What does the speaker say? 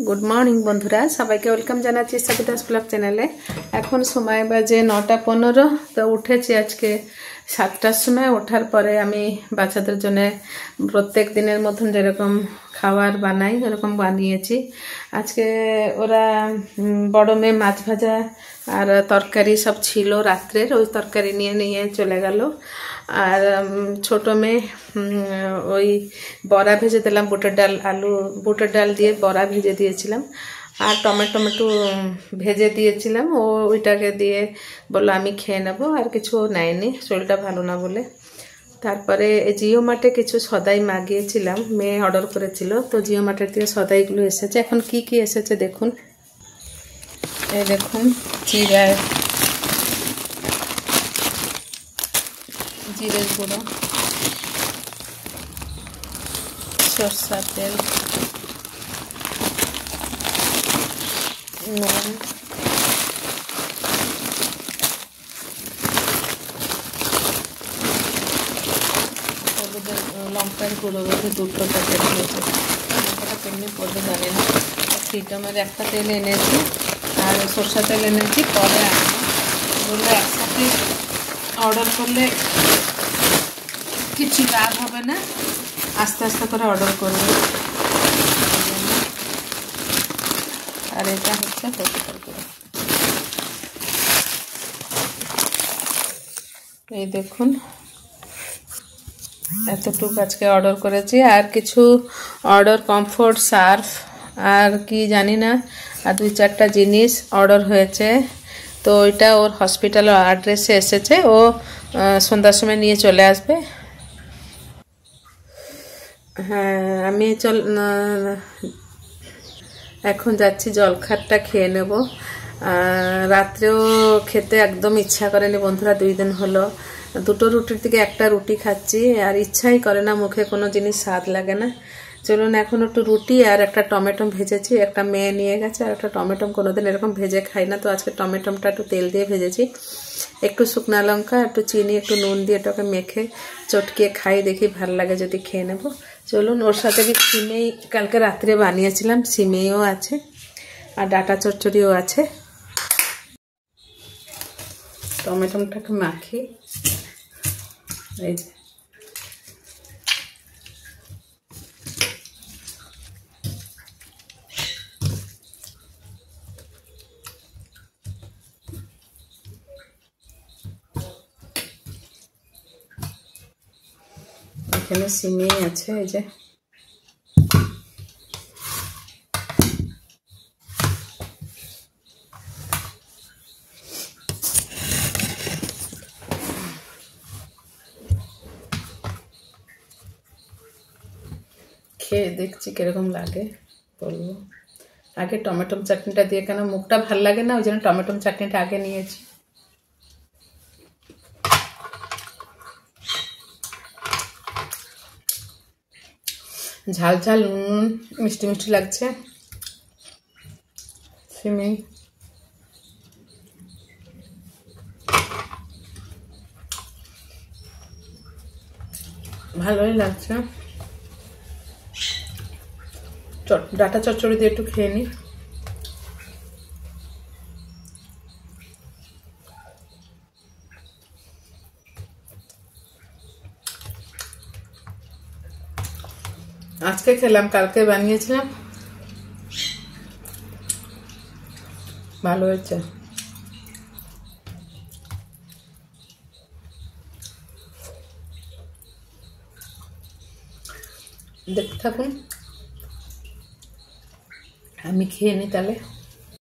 Good morning বন্ধুরা, সবাইকে welcome জানাচ্ছি সবিতাস ব্লগ চ্যানেলে। এখন সময় বাজে 9:15। তো উঠেছি আজকে 7টার সময়। ওঠার পরে আমি বাচ্চাদের জন্য প্রত্যেক দিনের মতন যেরকম খাবার বানাই ওরকম বানিয়েছি। আজকে ওরা বড় মেয়ে মাছ ভাজা আর তরকারি সব ছিল রাত্রের, ওই তরকারি নিয়ে নিয়ে চলে গেল। আর ছোট মেয়ে ওই বড়া ভেজে দিলাম, বুটের ডাল দিয়ে বড়া ভেজে দিয়েছিলাম। আর টমেটো ভেজে দিয়েছিলাম, ও ওইটাকে দিয়ে বললো আমি খেয়ে নেবো। আর কিছু নেয়নি, শরীরটা ভালো না বলে। তারপরে জিও মার্টে কিছু সদাই মাগিয়েছিলাম, মেয়ে অর্ডার করেছিল, তো জিও মার্টের থেকে সদাইগুলো এসেছে। এখন কি কি এসেছে দেখুন। এই দেখুন, জিরের গুঁড়ো, সরষার তেল, নুন, লঙ্কার গুঁড়ো বোধহয় 2টো প্যাকেট নিয়েছে। লঙ্কাটা কেমনি পড়বে জানি না। ফ্রিডমের একটা তেল এনেছি আর সরষা তেল এনেছি, পরে আনবো। বললো একসাথে অর্ডার করলে কিছু লাভ হবে না, আস্তে আস্তে করে অর্ডার করবো। আর এটা হচ্ছে সরষার গুঁড়ো। এই দেখুন, এতটুকু আজকে অর্ডার করেছি। আর কিছু অর্ডার কমফোর্ট সার্ফ আর কি জানি না, আর 2-4টা জিনিস অর্ডার হয়েছে। তো ওইটা ওর হসপিটালের অ্যাড্রেসে এসেছে, ও সন্ধ্যার সময় নিয়ে চলে আসবে। হ্যাঁ, আমি এখন যাচ্ছি জলখাবারটা খেয়ে নেব। রাত্রেও খেতে একদম ইচ্ছা করেনি বন্ধুরা, 2 দিন হলো। 2টো রুটির থেকে একটা রুটি খাচ্ছি, আর ইচ্ছাই করে না, মুখে কোনো জিনিস স্বাদ লাগে না। চলুন এখন একটু রুটি আর একটা টমেটো ভেজেছি, একটা মেয়ে নিয়ে গেছে। আর একটা টমেটো কোনোদিন এরকম ভেজে খাই না, তো আজকে টমেটোটা একটু তেল দিয়ে ভেজেছি। একটু শুকনা লঙ্কা, একটু চিনি, একটু নুন দিয়ে এটাকে মেখে চটকিয়ে খাই, দেখি ভাল লাগে যদি খেয়ে নেব। চলুন, ওর সাথে সিমেই কালকে রাত্রে বানিয়েছিলাম, সিমেইও আছে আর ডাটা চচ্চড়িও আছে। টমেটোটাকে মাখি। এই যে এখানে সিমেই আছে, এই যে খেয়ে দেখছি কিরকম লাগে বলবো। আগে টমেটো চাটনিটা দিয়ে, কেন মুখটা ভাল লাগে না, ওই জন্য টমেটো চাটনিটা আগে নিয়েছি। ঝাল ঝাল, নুন, মিষ্টি মিষ্টি লাগছে। সিমেই ভালোই লাগছে। ডাটা চচ্চড়ি দিয়ে একটু খেয়ে নিই। আজকে খেলাম, কালকে বানিয়েছিলাম, ভালো হয়েছে। দেখতে থাকুন, আমি খেয়ে নিই তাহলে।